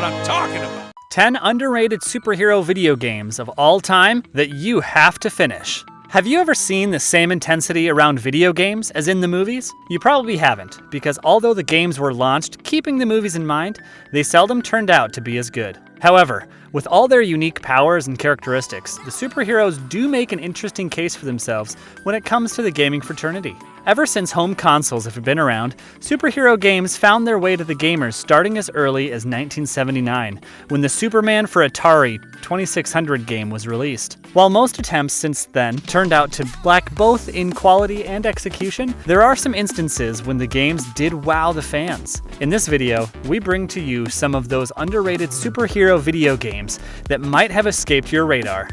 I'm talking about. 10 underrated superhero video games of all time that you have to finish. Have you ever seen the same intensity around video games as in the movies? You probably haven't, because although the games were launched keeping the movies in mind, they seldom turned out to be as good. However, with all their unique powers and characteristics, the superheroes do make an interesting case for themselves when it comes to the gaming fraternity. Ever since home consoles have been around, superhero games found their way to the gamers starting as early as 1979, when the Superman for Atari 2600 game was released. While most attempts since then turned out to lack both in quality and execution, there are some instances when the games did wow the fans. In this video, we bring to you some of those underrated superhero video games that might have escaped your radar.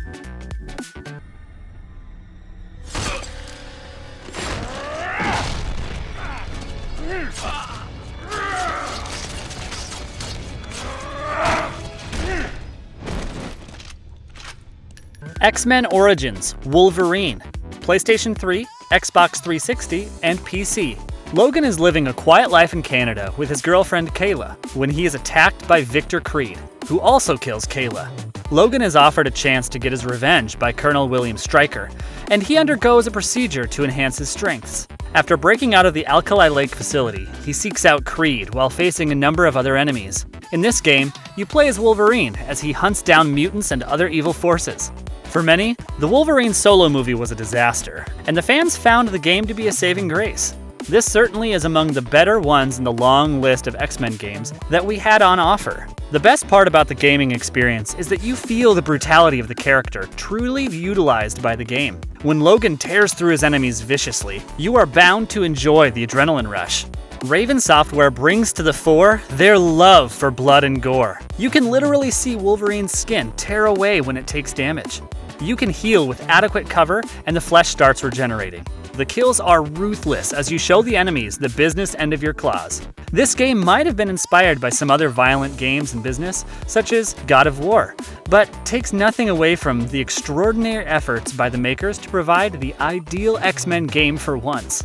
XMen Origins, Wolverine, PlayStation 3, Xbox 360, and PC. Logan is living a quiet life in Canada with his girlfriend Kayla when he is attacked by Victor Creed, who also kills Kayla. Logan is offered a chance to get his revenge by Colonel William Stryker, and he undergoes a procedure to enhance his strengths. After breaking out of the Alkali Lake facility, he seeks out Creed while facing a number of other enemies. In this game, you play as Wolverine as he hunts down mutants and other evil forces. For many, the Wolverine solo movie was a disaster, and the fans found the game to be a saving grace. This certainly is among the better ones in the long list of X-Men games that we had on offer. The best part about the gaming experience is that you feel the brutality of the character truly utilized by the game. When Logan tears through his enemies viciously, you are bound to enjoy the adrenaline rush. Raven Software brings to the fore their love for blood and gore. You can literally see Wolverine's skin tear away when it takes damage. You can heal with adequate cover, and the flesh starts regenerating. The kills are ruthless as you show the enemies the business end of your claws. This game might have been inspired by some other violent games in business, such as God of War, but takes nothing away from the extraordinary efforts by the makers to provide the ideal X-Men game for once.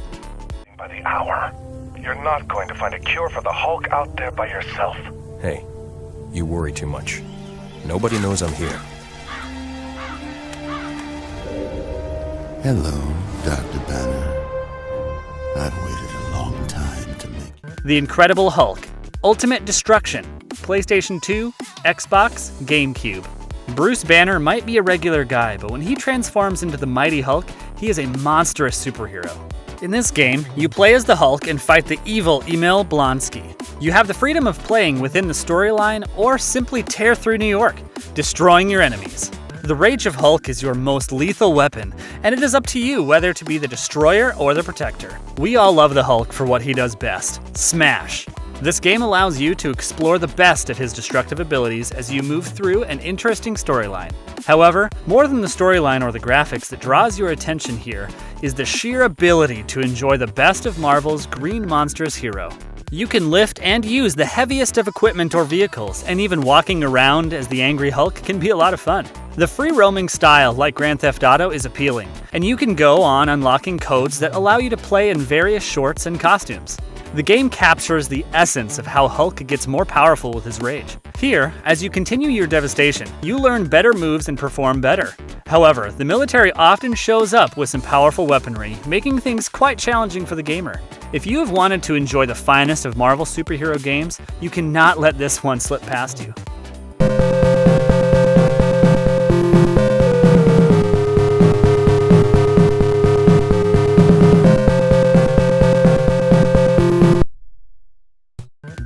By the hour, you're not going to find a cure for the Hulk out there by yourself. Hey, you worry too much. Nobody knows I'm here. Hello, Dr. Banner. I've waited a long time to make... The Incredible Hulk, Ultimate Destruction, PlayStation 2, Xbox, GameCube. Bruce Banner might be a regular guy, but when he transforms into the Mighty Hulk, he is a monstrous superhero. In this game, you play as the Hulk and fight the evil Emil Blonsky. You have the freedom of playing within the storyline or simply tear through New York, destroying your enemies. The Rage of Hulk is your most lethal weapon, and it is up to you whether to be the destroyer or the protector. We all love the Hulk for what he does best, smash. This game allows you to explore the best of his destructive abilities as you move through an interesting storyline. However, more than the storyline or the graphics that draws your attention here is the sheer ability to enjoy the best of Marvel's green monstrous hero. You can lift and use the heaviest of equipment or vehicles, and even walking around as the Angry Hulk can be a lot of fun. The free roaming style, like Grand Theft Auto, is appealing, and you can go on unlocking codes that allow you to play in various shorts and costumes. The game captures the essence of how Hulk gets more powerful with his rage. Here, as you continue your devastation, you learn better moves and perform better. However, the military often shows up with some powerful weaponry, making things quite challenging for the gamer. If you have wanted to enjoy the finest of Marvel superhero games, you cannot let this one slip past you.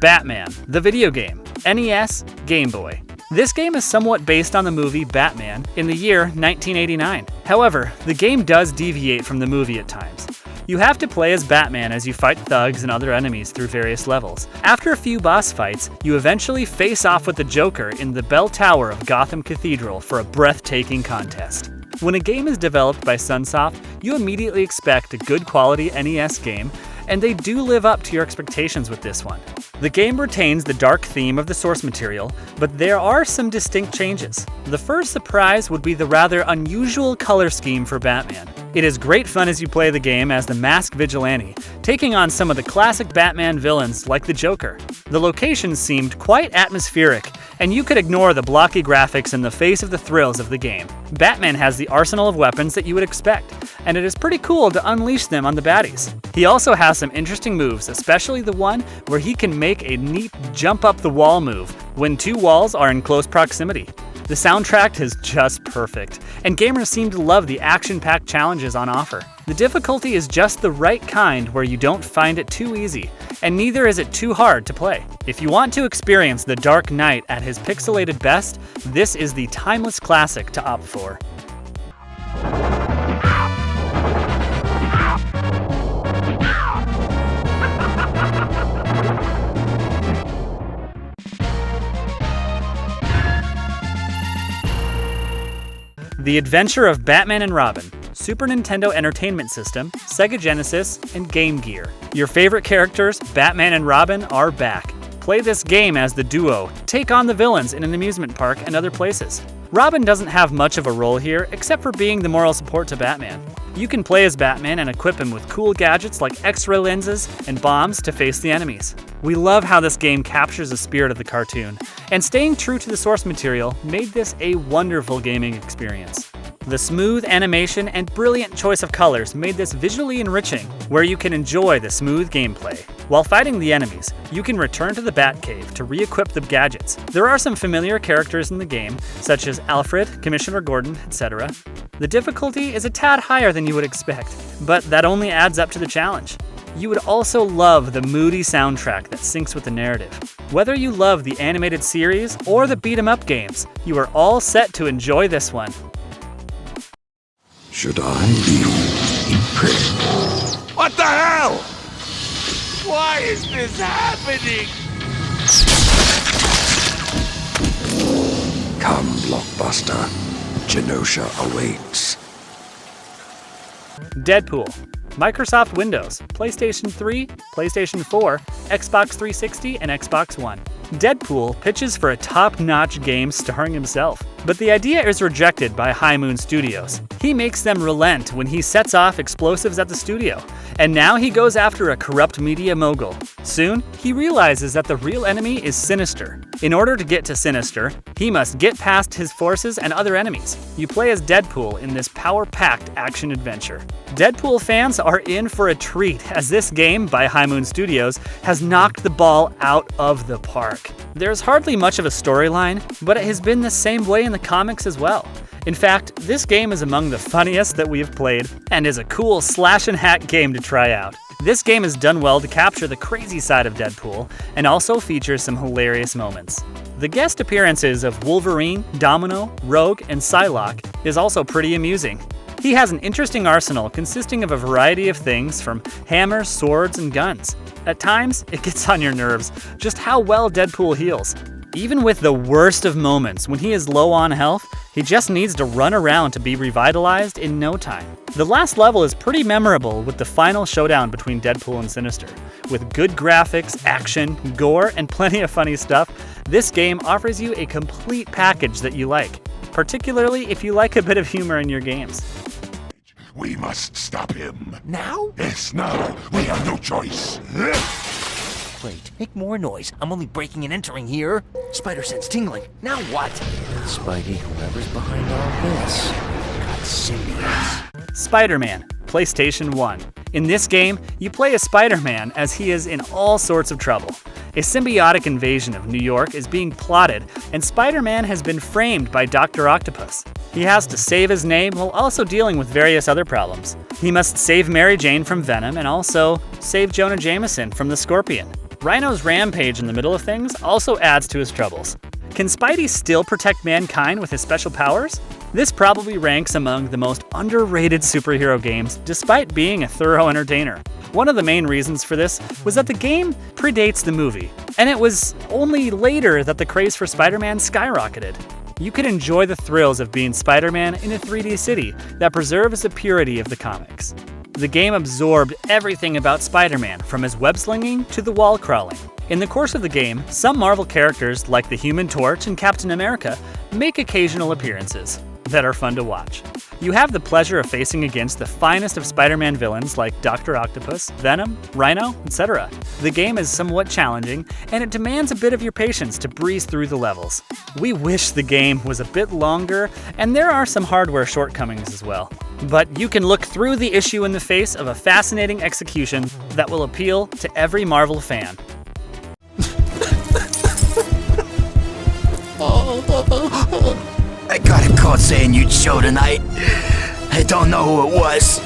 Batman, the video game, NES, Game Boy. This game is somewhat based on the movie Batman in the year 1989. However, the game does deviate from the movie at times. You have to play as Batman as you fight thugs and other enemies through various levels. After a few boss fights, you eventually face off with the Joker in the bell tower of Gotham Cathedral for a breathtaking contest. When a game is developed by Sunsoft, you immediately expect a good quality NES game, and they do live up to your expectations with this one. The game retains the dark theme of the source material, but there are some distinct changes. The first surprise would be the rather unusual color scheme for Batman. It is great fun as you play the game as the masked vigilante, taking on some of the classic Batman villains like the Joker. The locations seemed quite atmospheric, and you could ignore the blocky graphics in the face of the thrills of the game. Batman has the arsenal of weapons that you would expect, and it is pretty cool to unleash them on the baddies. He also has some interesting moves, especially the one where he can make a neat jump up the wall move when two walls are in close proximity. The soundtrack is just perfect, and gamers seem to love the action-packed challenges on offer. The difficulty is just the right kind where you don't find it too easy, and neither is it too hard to play. If you want to experience the Dark Knight at his pixelated best, this is the timeless classic to opt for. The Adventure of Batman and Robin, Super Nintendo Entertainment System, Sega Genesis, and Game Gear. Your favorite characters, Batman and Robin, are back. Play this game as the duo, take on the villains in an amusement park and other places. Robin doesn't have much of a role here, except for being the moral support to Batman. You can play as Batman and equip him with cool gadgets like X-ray lenses and bombs to face the enemies. We love how this game captures the spirit of the cartoon, and staying true to the source material made this a wonderful gaming experience. The smooth animation and brilliant choice of colors made this visually enriching, where you can enjoy the smooth gameplay. While fighting the enemies, you can return to the Batcave to re-equip the gadgets. There are some familiar characters in the game, such as Alfred, Commissioner Gordon, etc. The difficulty is a tad higher than you would expect, but that only adds up to the challenge. You would also love the moody soundtrack that syncs with the narrative. Whether you love the animated series or the beat-em-up games, you are all set to enjoy this one. Should I be in prison? What the hell? Why is this happening? Come, Blockbuster. Genosha awaits. Deadpool, Microsoft Windows, PlayStation 3, PlayStation 4, Xbox 360, and Xbox One. Deadpool pitches for a top-notch game starring himself, but the idea is rejected by High Moon Studios. He makes them relent when he sets off explosives at the studio, and now he goes after a corrupt media mogul. Soon, he realizes that the real enemy is Sinister. In order to get to Sinister, he must get past his forces and other enemies. You play as Deadpool in this power-packed action adventure. Deadpool fans are in for a treat, as this game by High Moon Studios has knocked the ball out of the park. There's hardly much of a storyline, but it has been the same way in the comics as well. In fact, this game is among the funniest that we have played, and is a cool slash-and-hack game to try out. This game has done well to capture the crazy side of Deadpool, and also features some hilarious moments. The guest appearances of Wolverine, Domino, Rogue, and Psylocke is also pretty amusing. He has an interesting arsenal consisting of a variety of things from hammers, swords, and guns. At times, it gets on your nerves just how well Deadpool heals. Even with the worst of moments, when he is low on health, he just needs to run around to be revitalized in no time. The last level is pretty memorable with the final showdown between Deadpool and Sinister. With good graphics, action, gore, and plenty of funny stuff, this game offers you a complete package that you like, particularly if you like a bit of humor in your games. We must stop him. Now? Yes, now. We have no choice. Great. Make more noise. I'm only breaking and entering here. Spider sense tingling. Now what? Spidey, whoever's behind all this. Got symbiotes. SpiderMan, PlayStation 1. In this game, you play as Spider-Man as he is in all sorts of trouble. A symbiotic invasion of New York is being plotted, and Spider-Man has been framed by Dr. Octopus. He has to save his name while also dealing with various other problems. He must save Mary Jane from Venom and also save Jonah Jameson from the Scorpion. Rhino's rampage in the middle of things also adds to his troubles. Can Spidey still protect mankind with his special powers? This probably ranks among the most underrated superhero games, despite being a thorough entertainer. One of the main reasons for this was that the game predates the movie, and it was only later that the craze for Spider-Man skyrocketed. You could enjoy the thrills of being Spider-Man in a 3D city that preserves the purity of the comics. The game absorbed everything about Spider-Man, from his web-slinging to the wall crawling. In the course of the game, some Marvel characters like the Human Torch and Captain America make occasional appearances. that are fun to watch. You have the pleasure of facing against the finest of Spider-Man villains like Dr. Octopus, Venom, Rhino, etc. The game is somewhat challenging, and it demands a bit of your patience to breeze through the levels. We wish the game was a bit longer, and there are some hardware shortcomings as well. But you can look through the issue in the face of a fascinating execution that will appeal to every Marvel fan. I got a call saying you'd show tonight. I don't know who it was.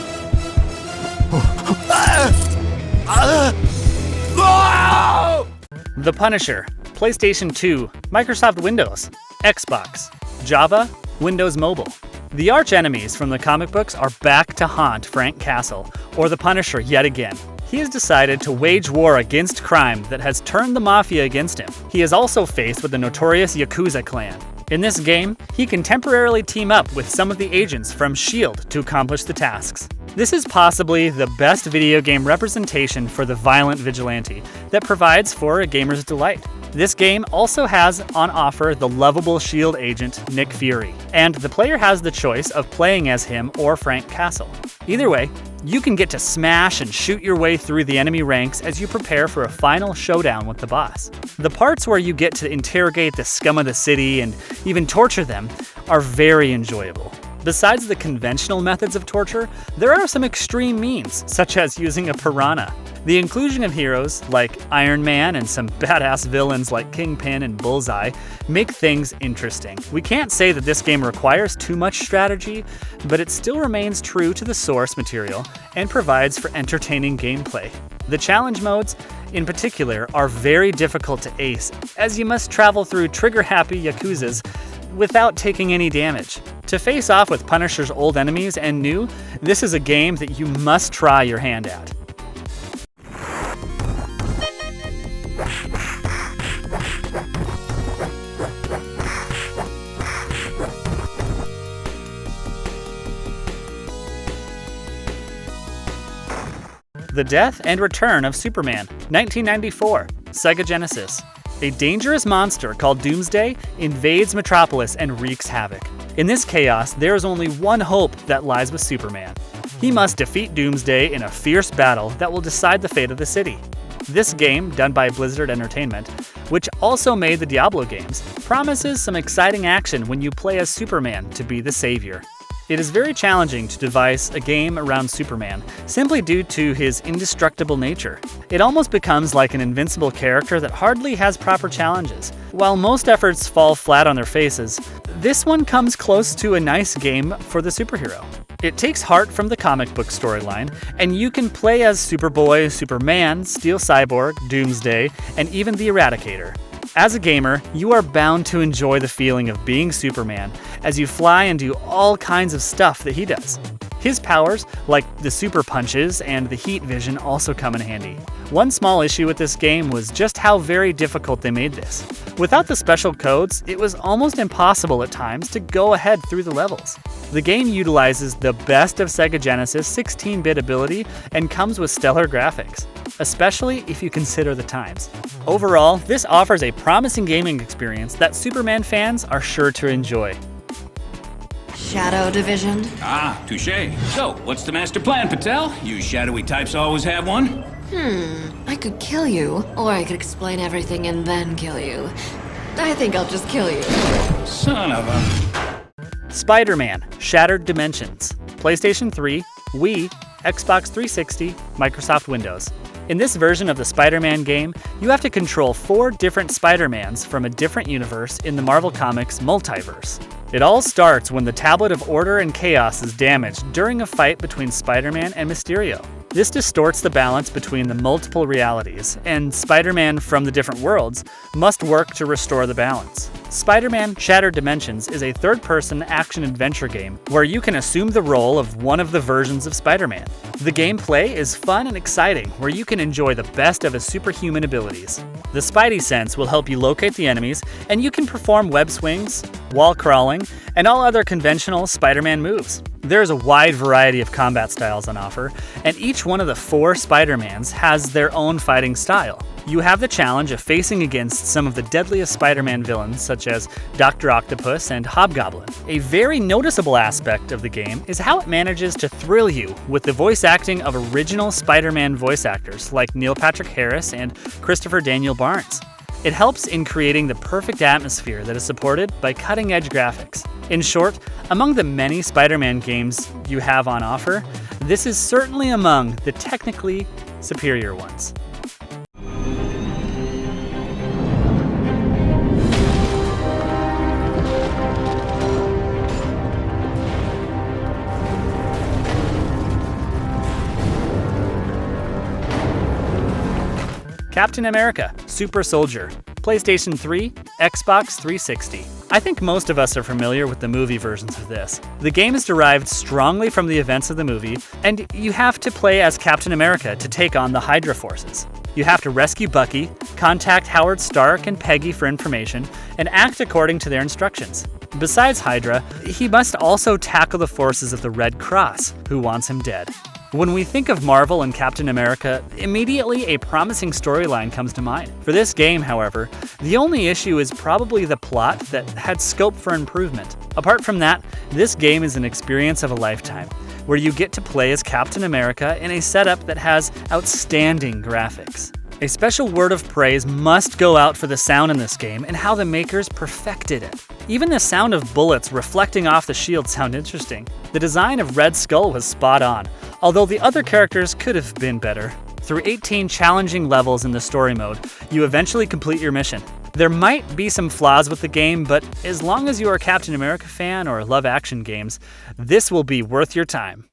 The Punisher, PlayStation 2, Microsoft Windows, Xbox, Java, Windows Mobile. The arch-enemies from the comic books are back to haunt Frank Castle, or the Punisher yet again. He has decided to wage war against crime that has turned the Mafia against him. He is also faced with the notorious Yakuza clan. In this game, he can temporarily team up with some of the agents from S.H.I.E.L.D. to accomplish the tasks. This is possibly the best video game representation for the violent vigilante that provides for a gamer's delight. This game also has on offer the lovable S.H.I.E.L.D. agent Nick Fury, and the player has the choice of playing as him or Frank Castle. Either way, you can get to smash and shoot your way through the enemy ranks as you prepare for a final showdown with the boss. The parts where you get to interrogate the scum of the city and even torture them are very enjoyable. Besides the conventional methods of torture, there are some extreme means, such as using a piranha. The inclusion of heroes like Iron Man and some badass villains like Kingpin and Bullseye make things interesting. We can't say that this game requires too much strategy, but it still remains true to the source material and provides for entertaining gameplay. The challenge modes, in particular, are very difficult to ace, as you must travel through trigger-happy Yakuzas without taking any damage. To face off with Punisher's old enemies and new, this is a game that you must try your hand at. The Death and Return of Superman, 1994, Sega Genesis. A dangerous monster called Doomsday invades Metropolis and wreaks havoc. In this chaos, there is only one hope that lies with Superman. He must defeat Doomsday in a fierce battle that will decide the fate of the city. This game, done by Blizzard Entertainment, which also made the Diablo games, promises some exciting action when you play as Superman to be the savior. It is very challenging to devise a game around Superman, simply due to his indestructible nature. It almost becomes like an invincible character that hardly has proper challenges. While most efforts fall flat on their faces, this one comes close to a nice game for the superhero. It takes heart from the comic book storyline, and you can play as Superboy, Superman, Steel Cyborg, Doomsday, and even the Eradicator. As a gamer, you are bound to enjoy the feeling of being Superman as you fly and do all kinds of stuff that he does. His powers, like the super punches and the heat vision, also come in handy. One small issue with this game was just how very difficult they made this. Without the special codes, it was almost impossible at times to go ahead through the levels. The game utilizes the best of Sega Genesis 16-bit ability and comes with stellar graphics, especially if you consider the times. Overall, this offers a promising gaming experience that Superman fans are sure to enjoy. Shadow Division? Ah, touche. So, what's the master plan, Patel? You shadowy types always have one? I could kill you, or I could explain everything and then kill you. I think I'll just kill you. Son of a... SpiderMan Shattered Dimensions, PlayStation 3, Wii, Xbox 360, Microsoft Windows. In this version of the Spider-Man game, you have to control 4 different Spider-Mans from a different universe in the Marvel Comics multiverse. It all starts when the Tablet of Order and Chaos is damaged during a fight between Spider-Man and Mysterio. This distorts the balance between the multiple realities, and Spider-Man from the different worlds must work to restore the balance. SpiderMan Shattered Dimensions is a third-person action-adventure game where you can assume the role of one of the versions of Spider-Man. The gameplay is fun and exciting, where you can enjoy the best of his superhuman abilities. The Spidey sense will help you locate the enemies, and you can perform web swings, wall crawling, and all other conventional Spider-Man moves. There's a wide variety of combat styles on offer, and each one of the 4 Spider-Mans has their own fighting style. you have the challenge of facing against some of the deadliest Spider-Man villains, such as Dr. Octopus and Hobgoblin. A very noticeable aspect of the game is how it manages to thrill you with the voice acting of original Spider-Man voice actors like Neil Patrick Harris and Christopher Daniel Barnes. It helps in creating the perfect atmosphere that is supported by cutting-edge graphics. In short, among the many Spider-Man games you have on offer, this is certainly among the technically superior ones. Captain America, Super Soldier, PlayStation 3, Xbox 360. I think most of us are familiar with the movie versions of this. The game is derived strongly from the events of the movie, and you have to play as Captain America to take on the Hydra forces. You have to rescue Bucky, contact Howard Stark and Peggy for information, and act according to their instructions. Besides Hydra, he must also tackle the forces of the Red Cross, who wants him dead. When we think of Marvel and Captain America, immediately a promising storyline comes to mind. For this game, however, the only issue is probably the plot that had scope for improvement. Apart from that, this game is an experience of a lifetime, where you get to play as Captain America in a setup that has outstanding graphics. A special word of praise must go out for the sound in this game and how the makers perfected it. Even the sound of bullets reflecting off the shield sound interesting. The design of Red Skull was spot on, although the other characters could have been better. Through 18 challenging levels in the story mode, you eventually complete your mission. There might be some flaws with the game, but as long as you are a Captain America fan or love action games, this will be worth your time.